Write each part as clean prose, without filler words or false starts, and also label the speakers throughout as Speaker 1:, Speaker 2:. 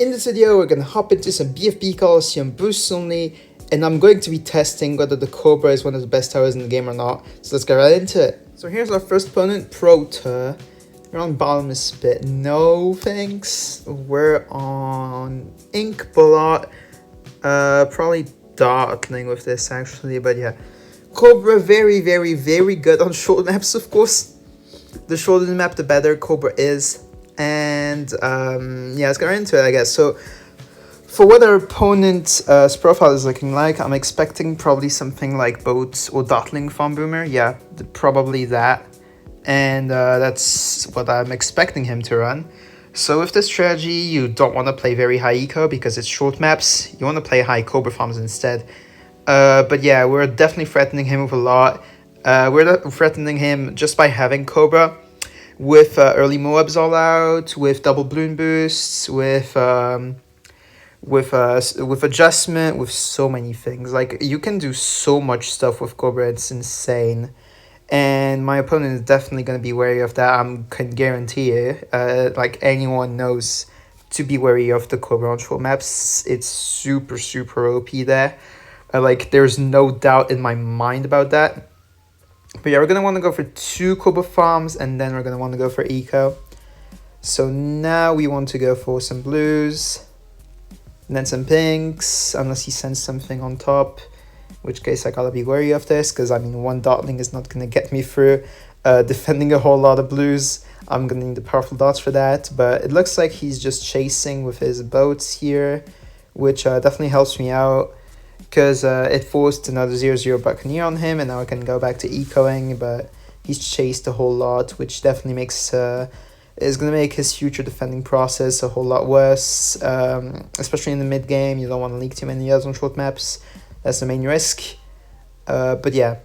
Speaker 1: In this video, we're gonna hop into some BFB Coliseum boosts only, and I'm going to be testing whether the Cobra is one of the best towers in the game or not. So let's get right into it. So here's our first opponent, Proter. We're on bottomless spit. No thanks. We're on Ink Ballot. Probably Dartling with this actually, but yeah. Cobra, very good on short maps, of course. The shorter the map, the better Cobra is. And yeah, let's get right into it, I guess. So for what our opponent's profile is looking like, I'm expecting probably something like Boats or Dartling Farm Boomer. Yeah, probably that. And that's what I'm expecting him to run. So with this strategy, you don't want to play very high eco because it's short maps. You want to play high Cobra farms instead. But yeah, we're definitely threatening him with a lot. We're threatening him just by having Cobra. With early Moabs all out, with double Bloon boosts, with adjustment, with so many things. Like, you can do so much stuff with Cobra, it's insane. And my opponent is definitely going to be wary of that, I can guarantee you. Like, anyone knows to be wary of the Cobra on short maps. It's super OP there. Like, there's no doubt in my mind about that. But yeah, we're going to want to go for 2 Cobra farms, and then we're going to want to go for eco. So now we want to go for some blues, and then some pinks, unless he sends something on top. In which case I gotta be wary of this, because I mean, 1 Dartling is not going to get me through defending a whole lot of blues. I'm going to need the powerful dots for that. But it looks like he's just chasing with his boats here, which definitely helps me out. Because it forced another 0-0 Buccaneer on him, and now I can go back to ecoing, but he's chased a whole lot, which definitely makes is going to make his future defending process a whole lot worse, especially in the mid game. You don't want to leak too many yards on short maps. That's the main risk. But yeah,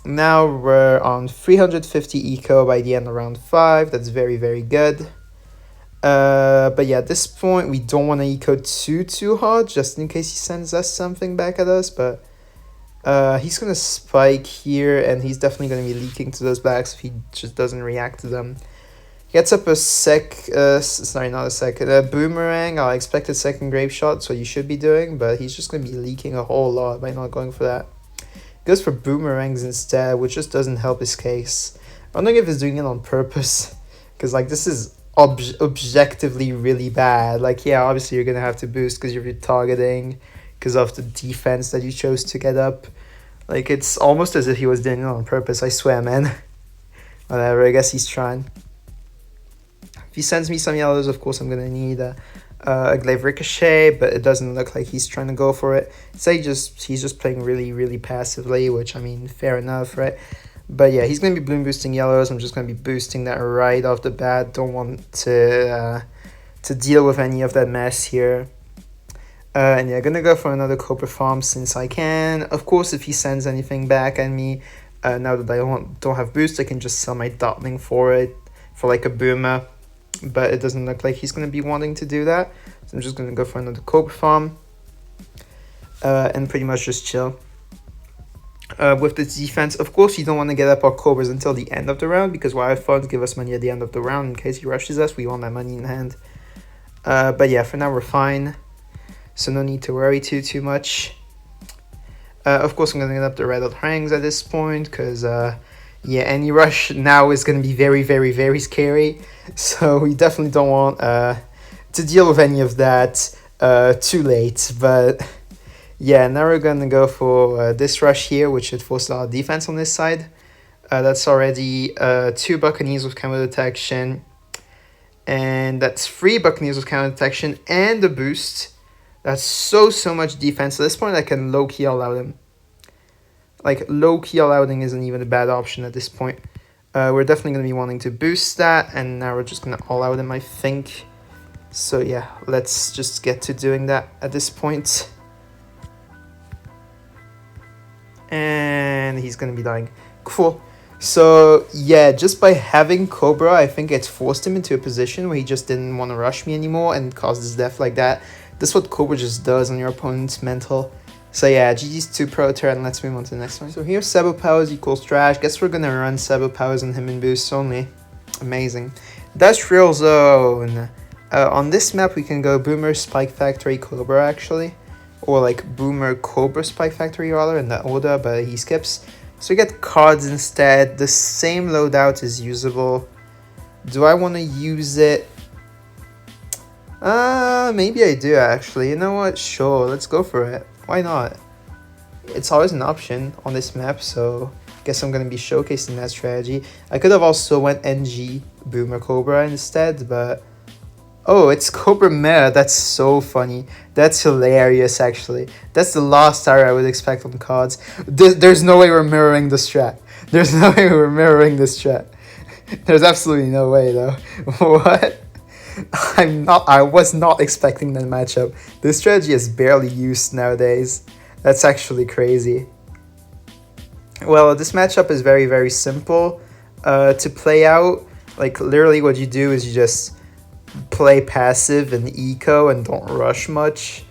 Speaker 1: now we're on 350 eco by the end of round 5. That's very good. But yeah, at this point, we don't want to eco too hard, just in case he sends us something back at us, but he's going to spike here, and he's definitely going to be leaking to those backs if he just doesn't react to them. He gets up a boomerang. I expected second grave shot, so you should be doing, but he's just going to be leaking a whole lot by not going for that. He goes for boomerangs instead, which just doesn't help his case. I don't know if he's doing it on purpose, because like this is objectively really bad. Like, yeah, obviously you're gonna have to boost because you're retargeting because of the defense that you chose to get up. Like, it's almost as if he was doing it on purpose, I swear, man. Whatever, I guess he's trying. If he sends me some yellows, of course I'm gonna need a glaive ricochet, but it doesn't look like he's trying to go for it. So he's just playing really passively, which, I mean, fair enough, right? But yeah, he's going to be Bloon boosting yellows. I'm just going to be boosting that right off the bat. Don't want to deal with any of that mess here. And yeah, going to go for another Cobra farm since I can. Of course, if he sends anything back at me, now that I don't have boost, I can just sell my Dartling for it, for like a boomer. But it doesn't look like he's going to be wanting to do that. So I'm just going to go for another Cobra farm. And pretty much just chill. With the defense, of course, you don't want to get up our Cobras until the end of the round, because wild funds give us money at the end of the round. In case he rushes us, we want that money in hand. But yeah, for now we're fine, so no need to worry too much. Of course, I'm going to get up the red hot hangs at this point, because yeah, any rush now is going to be very scary. So we definitely don't want to deal with any of that too late. But yeah, now we're going to go for this rush here, which should force a lot of defense on this side. That's already 2 Buccaneers with counter detection. And that's 3 Buccaneers with counter detection and a boost. That's so much defense. At this point, I can low-key allow them. Like, low-key allowing isn't even a bad option at this point. We're definitely going to be wanting to boost that. And now we're just going to all-out them, I think. So yeah, let's just get to doing that at this point. And he's going to be dying. Cool. So yeah, just by having Cobra, I think it's forced him into a position where he just didn't want to rush me anymore and caused his death like that. That's what Cobra just does on your opponent's mental. So yeah, GG's to Proter, and let's move on to the next one. So here, Sebo Powers equals trash. Guess we're going to run Sebo Powers on him in boosts only. Amazing. Industrial Zone. On this map, we can go Boomer, Spike Factory, Cobra, actually. Or like Boomer, Cobra, Spike Factory, rather, in that order, but he skips. So we get cards instead. The same loadout is usable. Do I want to use it? Maybe I do, actually. You know what? Sure, let's go for it. Why not? It's always an option on this map, so guess I'm going to be showcasing that strategy. I could have also went NG Boomer Cobra instead, but... Oh, it's Cobra Meta. That's so funny. That's hilarious, actually. That's the last star I would expect on cards. There's no way we're mirroring the strat. There's no way we're mirroring this strat. There's absolutely no way, though. What? I was not expecting that matchup. This strategy is barely used nowadays. That's actually crazy. Well, this matchup is very, very simple to play out. Like, literally what you do is you just play passive and eco and don't rush much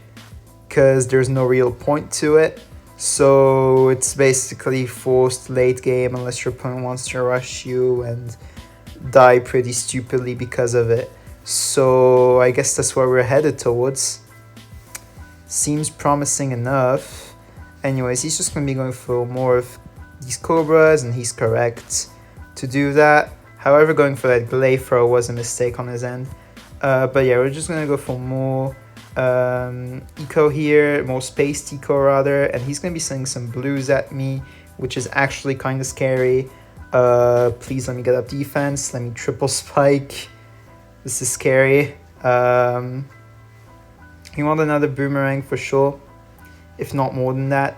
Speaker 1: because there's no real point to it. So it's basically forced late game unless your opponent wants to rush you and die pretty stupidly because of it. So I guess that's where we're headed towards. Seems promising enough. Anyways, he's just going to be going for more of these Cobras, and he's correct to do that. However, going for that Glaive throw was a mistake on his end. But yeah, we're just going to go for more eco here, more spaced eco rather, and he's going to be sending some blues at me, which is actually kind of scary. Please let me get up defense, let me triple spike. This is scary. You want another boomerang for sure, if not more than that.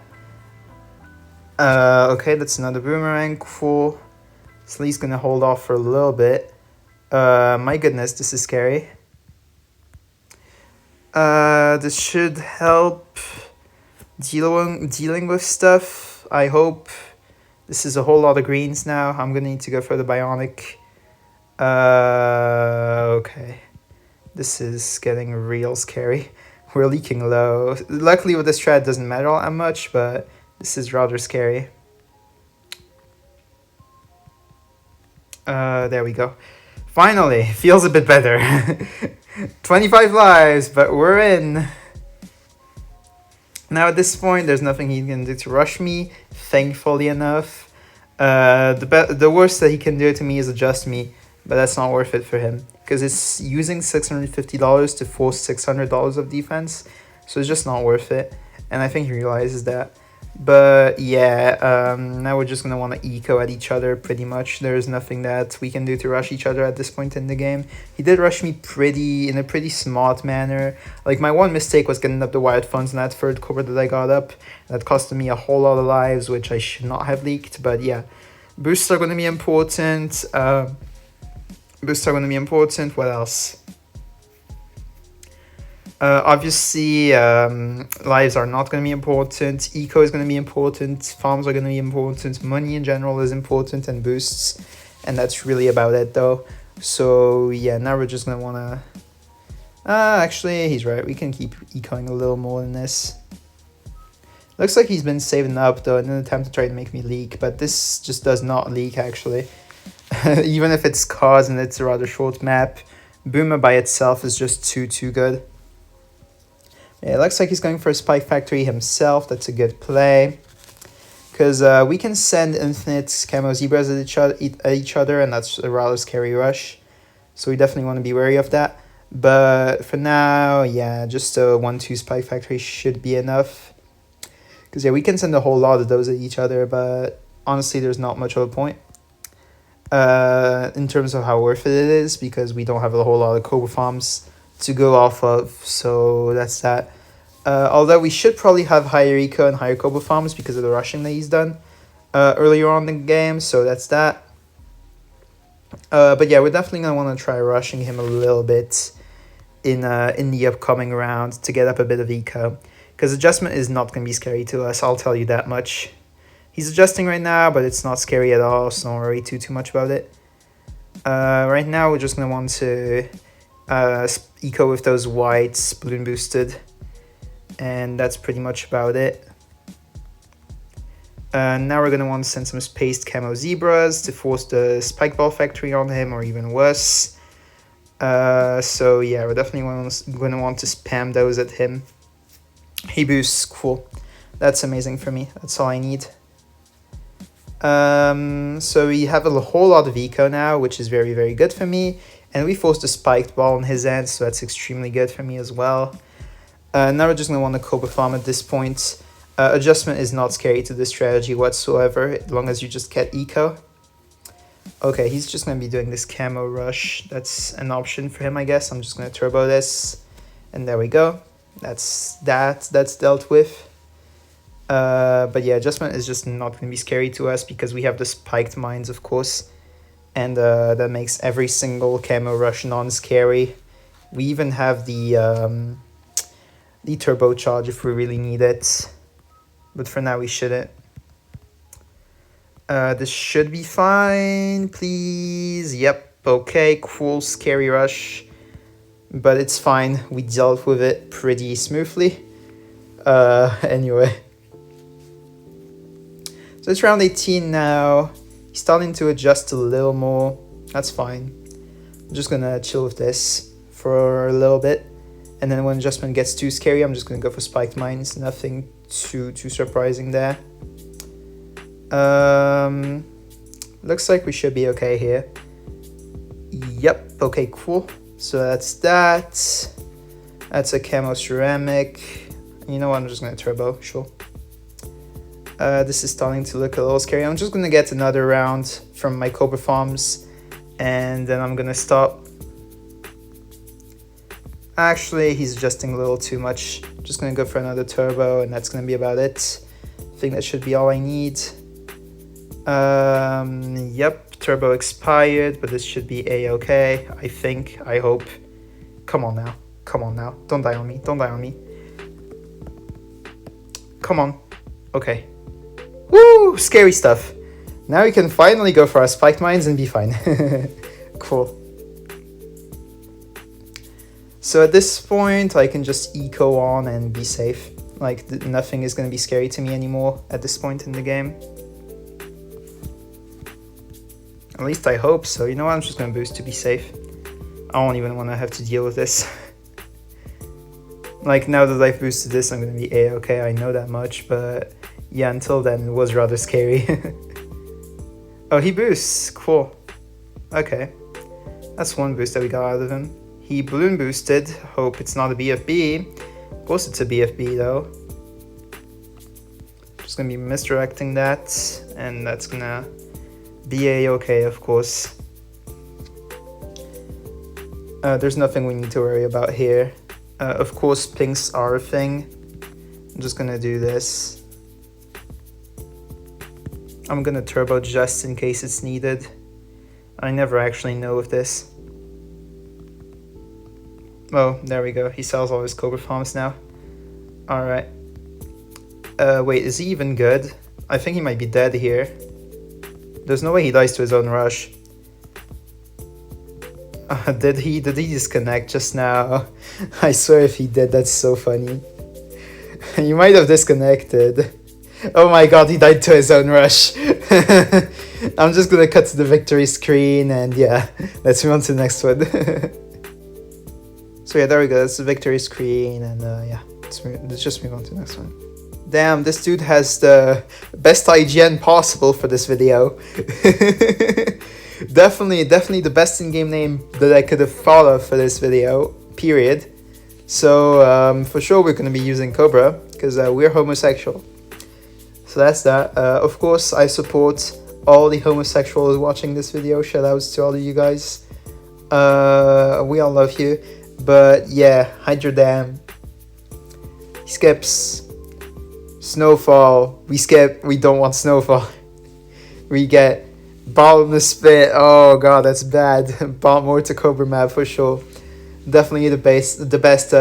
Speaker 1: Okay, that's another boomerang, cool. So he's going to hold off for a little bit. My goodness, this is scary. This should help dealing with stuff, I hope. This is a whole lot of greens now. I'm gonna need to go for the bionic. Okay. This is getting real scary. We're leaking low. Luckily with this strat it doesn't matter all that much, but this is rather scary. There we go. Finally, feels a bit better. 25 lives, but we're in. Now at this point, there's nothing he can do to rush me, thankfully enough. The worst that he can do to me is adjust me, but that's not worth it for him. Because it's using $650 to force $600 of defense, so it's just not worth it. And I think he realizes that. But yeah, now we're just going to want to eco at each other pretty much. There's nothing that we can do to rush each other at this point in the game. He did rush me in a pretty smart manner. Like, my one mistake was getting up the wired funds in that third Cobra that I got up. That costed me a whole lot of lives, which I should not have leaked. But yeah, boosts are going to be important. What else? Obviously, lives are not going to be important. Eco is going to be important. Farms are going to be important. Money in general is important, and boosts. And that's really about it, though. So, yeah, now we're just going to want to... actually, he's right. We can keep ecoing a little more than this. Looks like he's been saving up, though, in an attempt to try to make me leak. But this just does not leak, actually. Even if it's cards and it's a rather short map, Boomer by itself is just too good. Yeah, it looks like he's going for a Spike Factory himself. That's a good play. Because we can send infinite camo zebras at each other, and that's a rather scary rush. So we definitely want to be wary of that. But for now, yeah, just a 1-2 Spike Factory should be enough. Because yeah, we can send a whole lot of those at each other, but honestly, there's not much of a point. In terms of how worth it is, because we don't have a whole lot of Cobra farms to go off of, so that's that. Although we should probably have higher eco and higher Cobra farms because of the rushing that he's done earlier on in the game, so that's that. But yeah, we're definitely going to want to try rushing him a little bit in the upcoming round to get up a bit of eco, because adjustment is not going to be scary to us, I'll tell you that much. He's adjusting right now, but it's not scary at all, so don't worry too much about it. Right now, we're just going to want to eco with those whites, balloon boosted, and that's pretty much about it. Now we're going to want to send some spaced camo zebras to force the spike ball factory on him, or even worse. So yeah, we're definitely gonna want to spam those at him. He boosts, cool. That's amazing for me. That's all I need. So we have a whole lot of eco now, which is very, very good for me. And we forced a spiked ball on his end, so that's extremely good for me as well. Now we're just going to want to Cobra farm at this point. Adjustment is not scary to this strategy whatsoever, as long as you just get eco. Okay, he's just going to be doing this camo rush. That's an option for him, I guess. I'm just going to turbo this. And there we go. That's dealt with. But yeah, adjustment is just not going to be scary to us because we have the spiked mines, of course. And that makes every single camo rush non-scary. We even have the turbocharge if we really need it. But for now, we shouldn't. This should be fine, please. Yep, okay, cool, scary rush. But it's fine, we dealt with it pretty smoothly. Anyway. So it's round 18 now. He's starting to adjust a little more. That's fine. I'm just gonna chill with this for a little bit. And then when adjustment gets too scary, I'm just gonna go for spiked mines. Nothing too surprising there. Looks like we should be okay here. Yep, okay, cool. So that's that. That's a camo ceramic. You know what, I'm just gonna turbo, sure. This is starting to look a little scary. I'm just gonna get another round from my Cobra farms and then I'm gonna stop. Actually, he's adjusting a little too much. Just gonna go for another turbo and that's gonna be about it. I think that should be all I need. Yep, turbo expired, but this should be a-okay, I think, I hope. Come on now, don't die on me, Come on, okay. Woo, scary stuff. Now we can finally go for our spiked mines and be fine. Cool. So at this point, I can just eco on and be safe. Like, nothing is going to be scary to me anymore at this point in the game. At least I hope so. You know what? I'm just going to boost to be safe. I don't even want to have to deal with this. Like, now that I've boosted this, I'm going to be a-okay. I know that much, but yeah, until then, it was rather scary. Oh, he boosts. Cool. Okay. That's one boost that we got out of him. He balloon boosted. Hope it's not a BFB. Of course it's a BFB though. Just gonna be misdirecting that, and that's gonna be a-okay, of course. There's nothing we need to worry about here. Of course, pinks are a thing. I'm just gonna do this. I'm gonna turbo just in case it's needed. I never actually know with this. Oh, there we go. He sells all his Cobra farms now. Alright. Wait, is he even good? I think he might be dead here. There's no way he dies to his own rush. Did he disconnect just now? I swear if he did, that's so funny. He might have disconnected. Oh my god, he died to his own rush. I'm just gonna cut to the victory screen and yeah, let's move on to the next one. So yeah, there we go, that's the victory screen and yeah, let's just move on to the next one. Damn, this dude has the best IGN possible for this video. Definitely the best in-game name that I could have thought of for this video, period. So for sure we're gonna be using COBRA, because we're homosexual. So that's that. Of course, I support all the homosexuals watching this video. Shoutouts to all of you guys. We all love you. But yeah, Hydra Dam. He skips. Snowfall. We skip. We don't want Snowfall. We get Bottomless Spit. Oh god, that's bad. More to Cobra map for sure. Definitely the best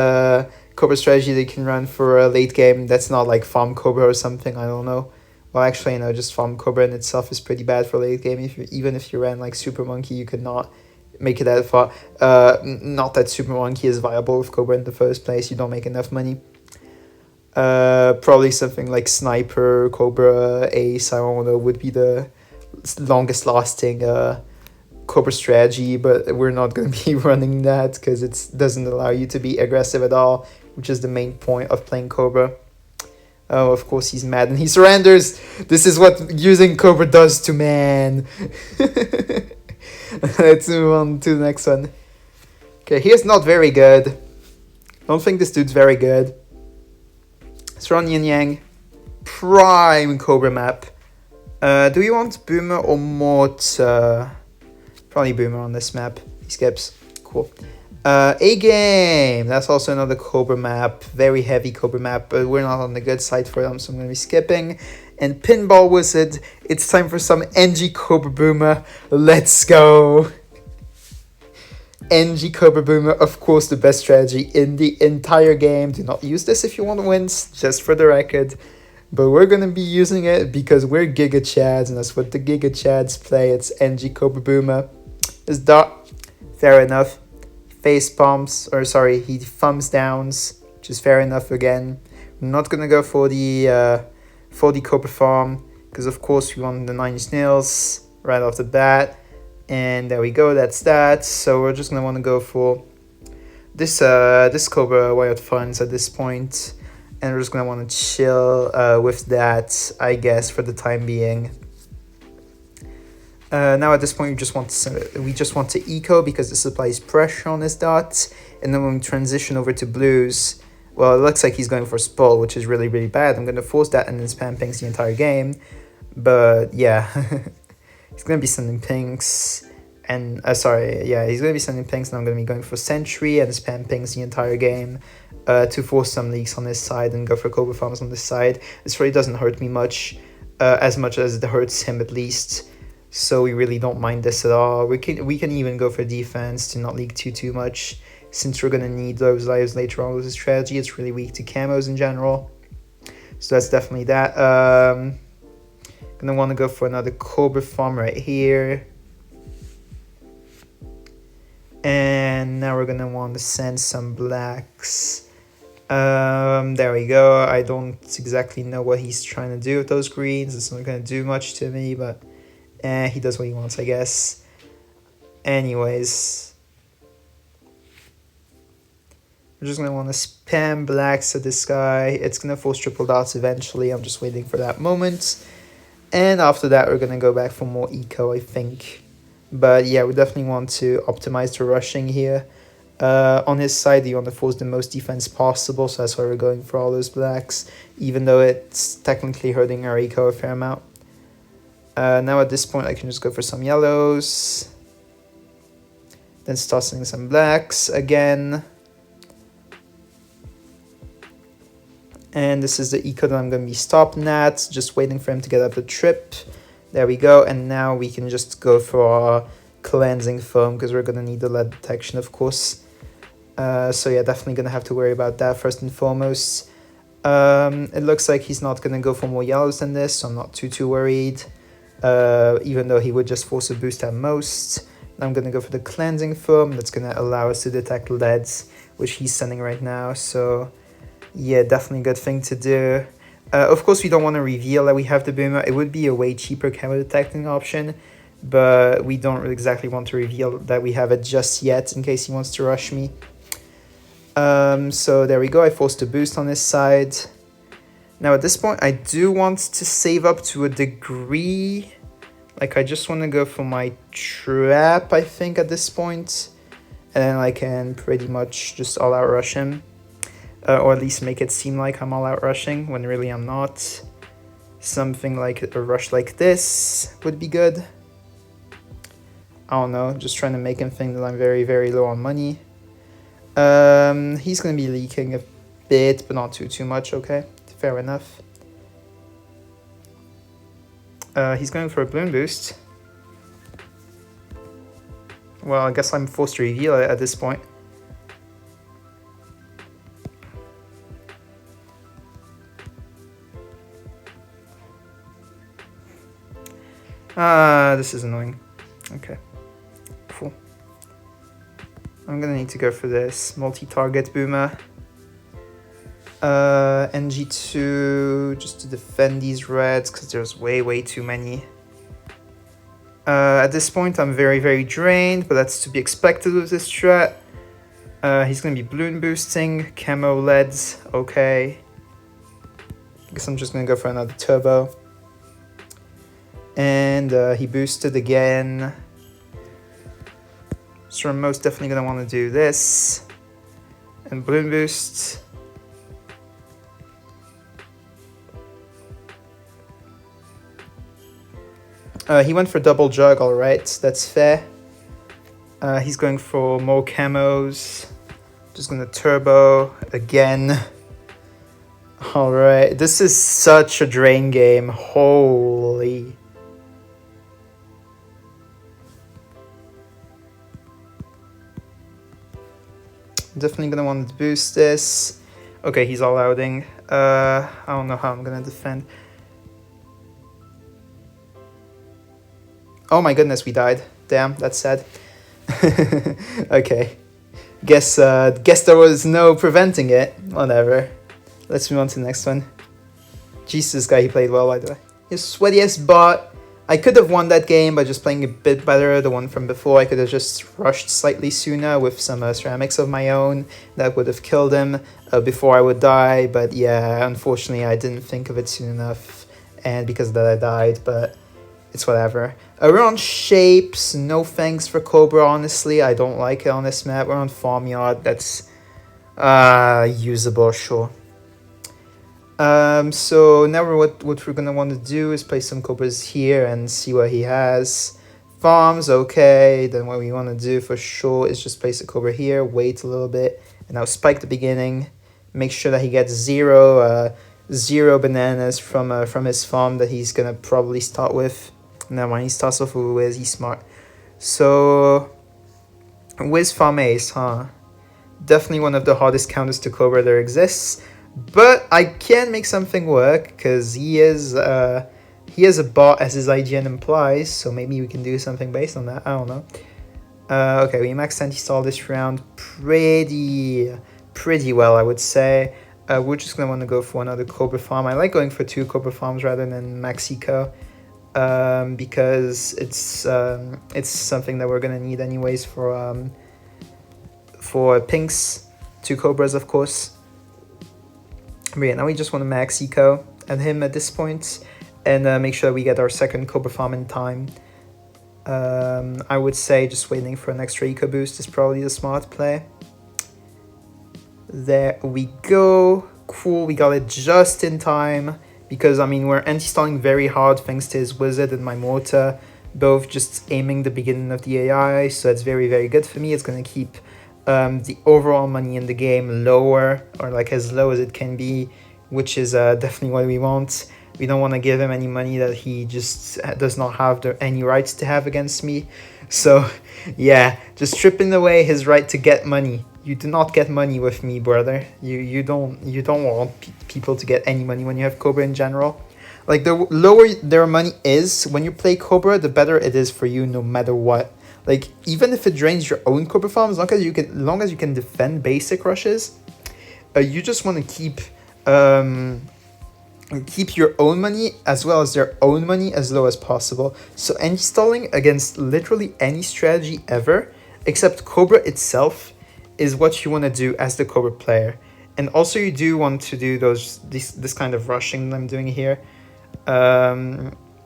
Speaker 1: Cobra strategy that you can run for a late game. That's not like Farm Cobra or something. I don't know. Well, actually, you know, just Farm Cobra in itself is pretty bad for late game. Even if you ran like Super Monkey, you could not make it that far. Not that Super Monkey is viable with Cobra in the first place. You don't make enough money. Probably something like Sniper, Cobra, Ace, I don't know, would be the longest lasting Cobra strategy, but we're not going to be running that because it doesn't allow you to be aggressive at all, which is the main point of playing Cobra. Oh, of course he's mad and he surrenders. This is what using Cobra does to man. Let's move on to the next one. Okay, here's not very good. I don't think this dude's very good. Let's run Yin Yang. Prime Cobra map. Do we want Boomer or Mortar? Probably Boomer on this map. He skips. Cool. A-Game. That's also another Cobra map. Very heavy Cobra map, but we're not on the good side for them, so I'm going to be skipping. And Pinball Wizard. It's time for some NG Cobra Boomer. Let's go. NG Cobra Boomer, of course, the best strategy in the entire game. Do not use this if you want wins, just for the record. But we're going to be using it because we're Giga Chads, and that's what the Giga Chads play. It's NG Cobra Boomer. Is dot. Fair enough. Face palms, or sorry, he thumbs downs, which is fair enough again. I'm not going to go for the Cobra farm, because of course we want the 9 snails right off the bat. And there we go, that's that. So we're just going to want to go for this Cobra Wild Funds at this point. And we're just going to want to chill with that, I guess, for the time being. Now at this point we just want to eco because this applies pressure on his dot. And then when we transition over to blues, well, it looks like he's going for Spul, which is really, really bad. I'm going to force that and then spam pinks the entire game. But yeah, he's going to be sending pinks. And he's going to be sending pinks, and I'm going to be going for Sentry and spam pinks the entire game to force some leaks on this side and go for Cobra farms on this side. This really doesn't hurt me much as it hurts him at least. So we really don't mind this at all. We can even go for defense to not leak too much, since we're going to need those lives later on with this strategy. It's really weak to camos in general. So that's definitely that. Going to want to go for another Cobra farm right here. And now we're going to want to send some blacks. There we go. I don't exactly know what he's trying to do with those greens. It's not going to do much to me, but he does what he wants, I guess. Anyways, we're just going to want to spam blacks at this guy. It's going to force triple dots eventually. I'm just waiting for that moment. And after that, we're going to go back for more eco, I think. But yeah, we definitely want to optimize the rushing here. On his side, you want to force the most defense possible, so that's why we're going for all those blacks, even though it's technically hurting our eco a fair amount. Now at this point, I can just go for some yellows. Then tossing some blacks again. And this is the eco that I'm going to be stopping at, just waiting for him to get up the trip. There we go, and now we can just go for our cleansing foam, because we're going to need the lead detection, of course. So yeah, definitely going to have to worry about that first and foremost. It looks like he's not going to go for more yellows than this, so I'm not too worried. Even though he would just force a boost at most. I'm going to go for the cleansing foam. That's going to allow us to detect leads, which he's sending right now. So yeah, definitely a good thing to do. Of course, we don't want to reveal that we have the boomer. It would be a way cheaper camo detecting option, but we don't really exactly want to reveal that we have it just yet in case he wants to rush me. So there we go. I forced a boost on this side. Now at this point, I do want to save up to a degree. Like, I just want to go for my trap, I think, at this point. And then I can pretty much just all-out rush him. Or at least make it seem like I'm all-out rushing, when really I'm not. Something like a rush like this would be good. I don't know, just trying to make him think that I'm very, very low on money. He's going to be leaking a bit, but not too much, okay? Fair enough. He's going for a balloon boost. Well, I guess I'm forced to reveal it at this point. This is annoying. Okay, cool. I'm gonna need to go for this multi-target boomer. NG2 just to defend these reds because there's way too many. At this point, I'm very, very drained, but that's to be expected with this strat. He's going to be balloon boosting, camo leads, okay. Guess I'm just going to go for another turbo. And he boosted again. So I'm most definitely going to want to do this. And balloon boost. He went for double jug, alright, that's fair. He's going for more camos. Just gonna turbo again. Alright, this is such a drain game, holy. Definitely gonna want to boost this. Okay, he's all outing. I don't know how I'm gonna defend. Oh my goodness, we died. Damn, that's sad. Okay. Guess there was no preventing it. Whatever. Let's move on to the next one. Jesus, this guy, he played well, by the way. His sweatiest bot. I could have won that game by just playing a bit better. The one from before, I could have just rushed slightly sooner with some ceramics of my own. That would have killed him before I would die. But yeah, unfortunately, I didn't think of it soon enough. And because of that, I died. But it's whatever. We're on shapes. No thanks for Cobra, honestly. I don't like it on this map. We're on farmyard. That's usable, sure. So now what we're gonna want to do is play some Cobras here and see what he has. Farms, okay. Then what we want to do for sure is just place a Cobra here, wait a little bit, and now spike the beginning. Make sure that he gets zero bananas from his farm that he's gonna probably start with. Now when he starts off with Wiz, he's smart. So Wiz farm ace, huh? Definitely one of the hardest counters to Cobra there exists. But I can make something work because he is a bot as his IGN implies, so maybe we can do something based on that. I don't know. Okay, we maxed anti-stall this round pretty well, I would say. We're just gonna want to go for another Cobra farm. I like going for 2 Cobra farms rather than max eco, because it's something that we're gonna need anyways for pinks, 2 Cobras of course. But yeah, now we just want to max eco at him at this point and make sure we get our second Cobra farm in time. I would say just waiting for an extra eco boost is probably the smart play. There we go. Cool, we got it just in time because, I mean, we're anti-stalling very hard thanks to his wizard and my mortar, both just aiming the beginning of the AI, so that's very, very good for me. It's going to keep the overall money in the game lower, or like as low as it can be, which is definitely what we want. We don't want to give him any money that he just does not have any rights to have against me. So yeah, just stripping away his right to get money. You do not get money with me, brother. You don't want people to get any money when you have Cobra in general. Like, the lower their money is when you play Cobra, the better it is for you no matter what. Like, even if it drains your own Cobra farm, as long as you can defend basic rushes, you just want to keep your own money as well as their own money as low as possible. So anti-stalling against literally any strategy ever, except Cobra itself, is what you want to do as the Cobra player. And also you do want to do this kind of rushing that I'm doing here.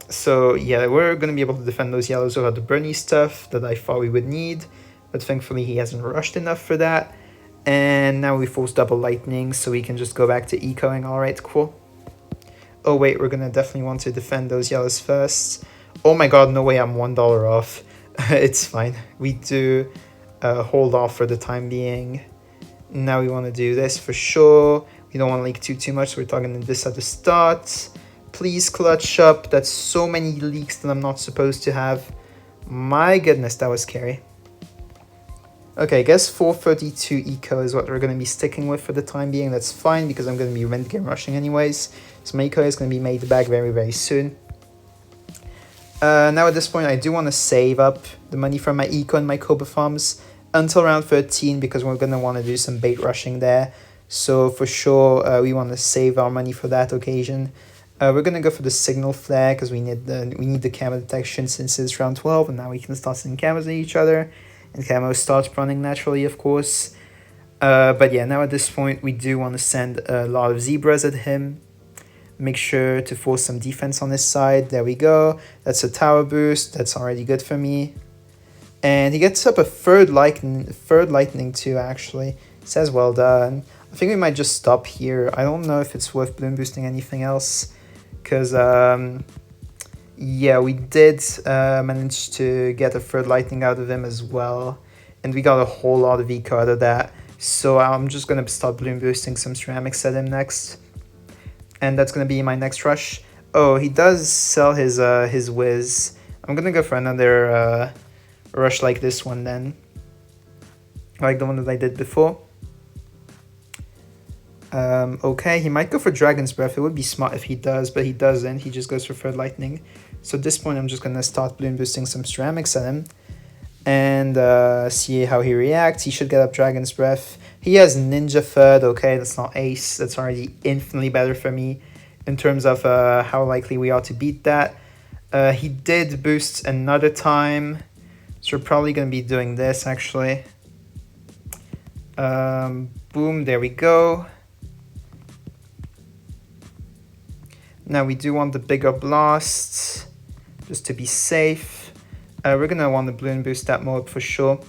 Speaker 1: So yeah, we're going to be able to defend those yellows without the Bernie stuff that I thought we would need. But thankfully he hasn't rushed enough for that. And now we force double lightning so we can just go back to ecoing. Alright, cool. Oh wait, we're going to definitely want to defend those yellows first. Oh my god, no way I'm $1 off. It's fine. We do hold off for the time being. Now we want to do this for sure. We don't want to leak too much, so we're talking this at the start. Please clutch up. That's so many leaks that I'm not supposed to have. My goodness, that was scary. Okay, I guess 432 eco is what we're going to be sticking with for the time being. That's fine because I'm going to be endgame rushing anyways. So my eco is going to be made back very, very soon. Now at this point, I do want to save up the money from my eco and my Cobra farms until round 13 because we're going to want to do some bait rushing there. So for sure, we want to save our money for that occasion. We're gonna go for the signal flare because we need the camo detection since it's round 12, and now we can start sending camos at each other, and camo starts running naturally, of course. But yeah, now at this point we do want to send a lot of zebras at him. Make sure to force some defense on his side. There we go. That's a tower boost. That's already good for me. And he gets up a third lightning too, actually. Says well done. I think we might just stop here. I don't know if it's worth bloom boosting anything else. Because, yeah, we did manage to get a third lightning out of him as well. And we got a whole lot of eco out of that. So I'm just going to start bloom boosting some ceramics at him next. And that's going to be my next rush. Oh, he does sell his whiz. I'm going to go for another rush like this one then. Like the one that I did before. Okay, he might go for Dragon's Breath. It would be smart if he does, but he doesn't. He just goes for Third Lightning. So at this point, I'm just going to start bloom boosting some ceramics at him. And see how he reacts. He should get up Dragon's Breath. He has Ninja Third. Okay, that's not Ace. That's already infinitely better for me in terms of how likely we are to beat that. He did boost another time. So we're probably going to be doing this, actually. Boom, there we go. Now we do want the bigger blasts, just to be safe. We're going to want to balloon boost that more for sure.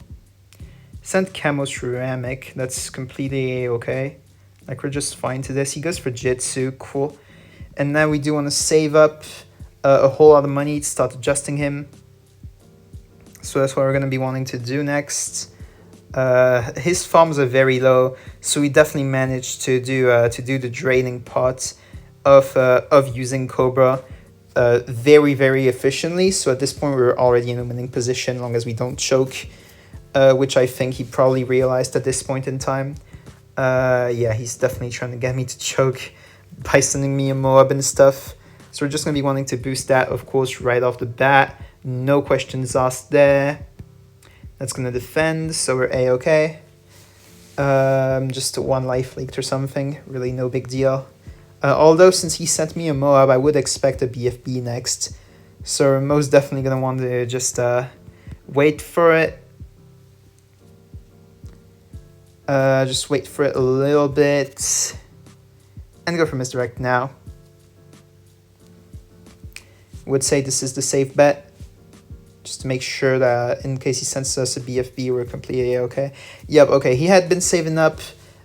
Speaker 1: Send Camo Ceramic, that's completely okay. Like, we're just fine to this. He goes for Jitsu, cool. And now we do want to save up a whole lot of money to start adjusting him. So that's what we're going to be wanting to do next. His farms are very low, so we definitely managed to do the draining part of using Cobra very, very efficiently. So at this point, we're already in a winning position, as long as we don't choke, which I think he probably realized at this point in time. Yeah, he's definitely trying to get me to choke by sending me a Moab and stuff. So we're just going to be wanting to boost that, of course, right off the bat. No questions asked there. That's going to defend, so we're A-okay. Just one life leaked or something. Really no big deal. Although, since he sent me a Moab, I would expect a BFB next. So we're most definitely going to want to just wait for it. Just wait for it a little bit. And go for misdirect now. Would say this is the safe bet. Just to make sure that in case he sends us a BFB, we're completely okay. Yep, okay, he had been saving up,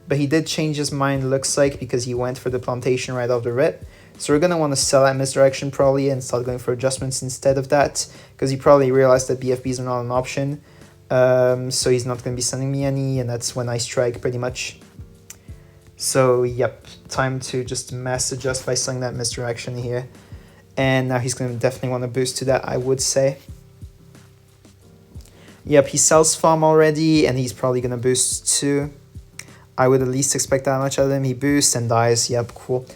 Speaker 1: but he did change his mind, looks like, because he went for the plantation right off the rip. So we're going to want to sell that misdirection probably and start going for adjustments instead of that, because he probably realized that BFBs are not an option. So he's not going to be sending me any, and that's when I strike pretty much. So, yep, time to just mass adjust by selling that misdirection here. And now he's going to definitely want to boost to that, I would say. Yep, he sells farm already, and he's probably going to boost too. I would at least expect that much out of him. He boosts and dies. Yep, cool.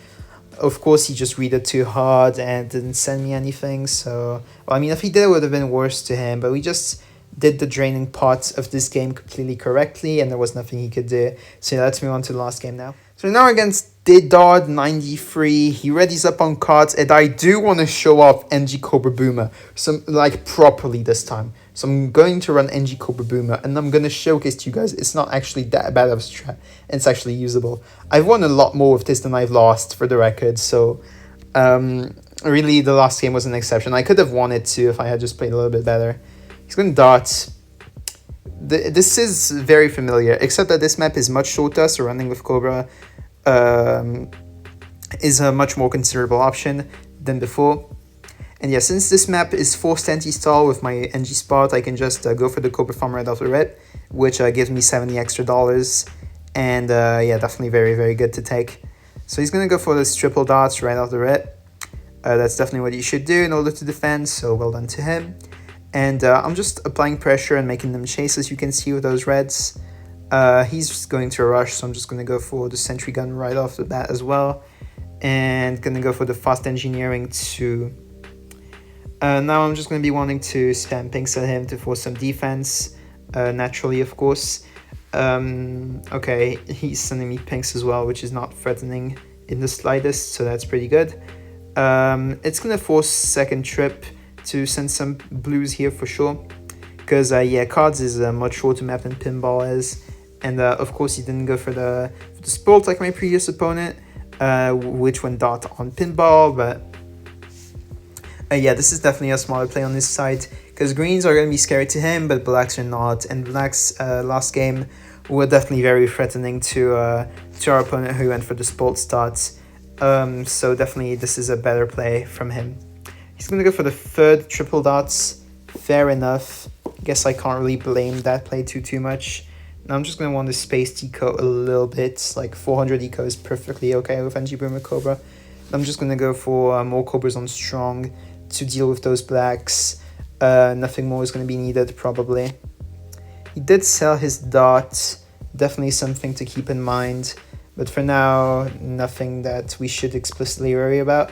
Speaker 1: Of course, he just read it too hard and didn't send me anything. So, well, I mean, if he did, it would have been worse to him. But we just did the draining part of this game completely correctly, and there was nothing he could do. So yeah, let's move on to the last game now. So now against Didard 93, he readies up on cards, and I do want to show off NG Cobra Boomer, like properly this time. So I'm going to run NG Cobra Boomer, and I'm going to showcase to you guys it's not actually that bad of a strat, and it's actually usable. I've won a lot more with this than I've lost, for the record, so really the last game was an exception. I could have won it too if I had just played a little bit better. He's going to dart. This is very familiar, except that this map is much shorter, so running with Cobra is a much more considerable option than before. And yeah, since this map is forced anti-stall with my NG spot, I can just go for the Cobra farm right off the rip, which gives me $70 extra. And yeah, definitely very, very good to take. So he's going to go for this triple darts right off the rip. That's definitely what you should do in order to defend, so well done to him. And I'm just applying pressure and making them chase, as you can see with those reds. He's just going to rush, so I'm just going to go for the sentry gun right off the bat as well. And going to go for the fast engineering too. Now I'm just going to be wanting to spam pinks at him to force some defense, naturally, of course. Okay, he's sending me pinks as well, which is not threatening in the slightest, so that's pretty good. It's gonna force second trip to send some blues here for sure. Because, yeah, cards is a much shorter map than pinball is. And, of course, he didn't go for the sport like my previous opponent, which went dot on pinball. But, yeah, this is definitely a smaller play on this side. Because greens are going to be scary to him, but blacks are not. And blacks, last game, were definitely very threatening to our opponent who went for the sport starts. So definitely this is a better play from him. He's going to go for the third triple dots. Fair enough. Guess I can't really blame that play too much. Now I'm just going to want to space eco a little bit. Like 400 eco is perfectly okay with NG Boomer Cobra. I'm just going to go for more Cobras on strong to deal with those blacks. Nothing more is going to be needed probably. He did sell his dot. Definitely something to keep in mind. But for now, nothing that we should explicitly worry about.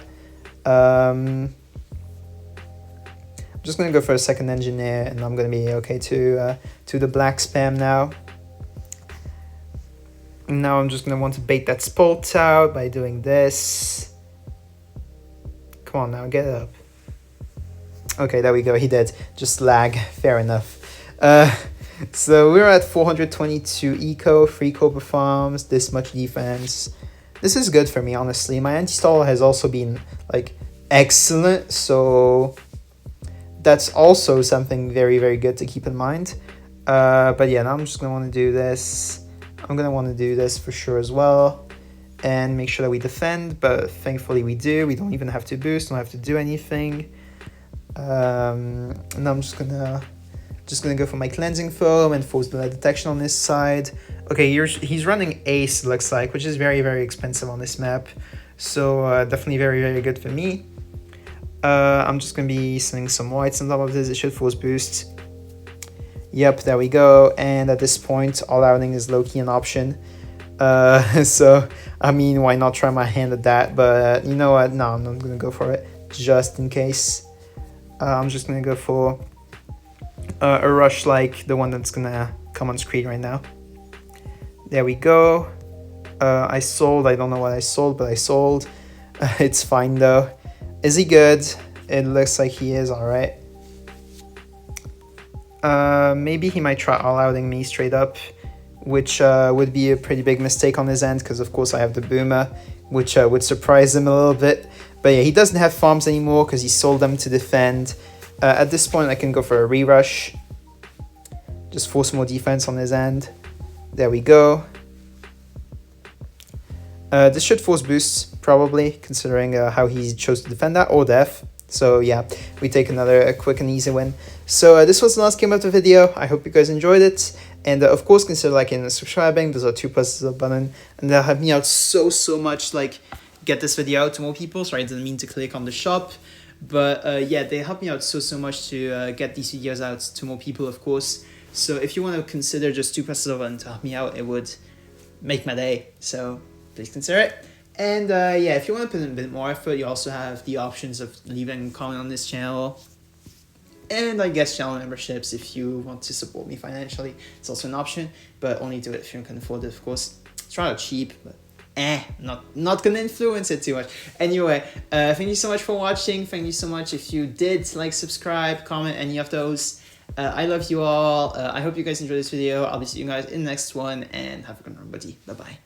Speaker 1: I'm just going to go for a second engineer, and I'm going to be okay to the black spam now. Now I'm just going to want to bait that sport out by doing this. Come on now, get up. Okay, there we go, he did. Just lag, fair enough. So we're at 422 eco, 3 Cobra farms, this much defense. This is good for me, honestly. My anti-stall has also been, like, excellent, so that's also something very good to keep in mind. But yeah, now I'm just going to want to do this. I'm going to want to do this for sure as well. And make sure that we defend, but thankfully we do. We don't even have to boost, don't have to do anything. And I'm just gonna go for my cleansing foam and force the detection on this side. Okay, he's running ace, looks like, which is very expensive on this map. So definitely very good for me. I'm just gonna be sending some whites on top of this. It should force boost. Yep, there we go. And at this point, all outing is low-key an option. So I mean, why not try my hand at that? But you know what? No, I'm not gonna go for it just in case. I'm just gonna go for a rush like the one that's gonna come on screen right now. There we go. I sold. I don't know what I sold, but I sold. It's fine though. Is he good? It looks like he is. All right. Maybe he might try all outing me straight up, which would be a pretty big mistake on his end because of course I have the boomer, which would surprise him a little bit. But yeah, he doesn't have farms anymore because he sold them to defend. At this point, I can go for a re-rush. Just force more defense on his end. There we go. This should force boosts, probably, considering how he chose to defend that, or def. So yeah, we take another quick and easy win. So this was the last game of the video. I hope you guys enjoyed it. And of course, consider liking and subscribing. Those are 2 pluses of button. And they'll help me out so much, like, get this video out to more people. Sorry, I didn't mean to click on the shop. But yeah, they help me out so much to get these videos out to more people, of course. So if you want to consider just 2 pluses of button to help me out, it would make my day. So please consider it. And yeah, if you want to put in a bit more effort, you also have the options of leaving a comment on this channel. And I guess channel memberships if you want to support me financially. It's also an option, but only do it if you can afford it, of course. It's rather cheap, but not gonna influence it too much. Anyway, thank you so much for watching. Thank you so much if you did like, subscribe, comment, any of those. I love you all. I hope you guys enjoyed this video. I'll be seeing you guys in the next one, and have a good one, everybody. Bye-bye.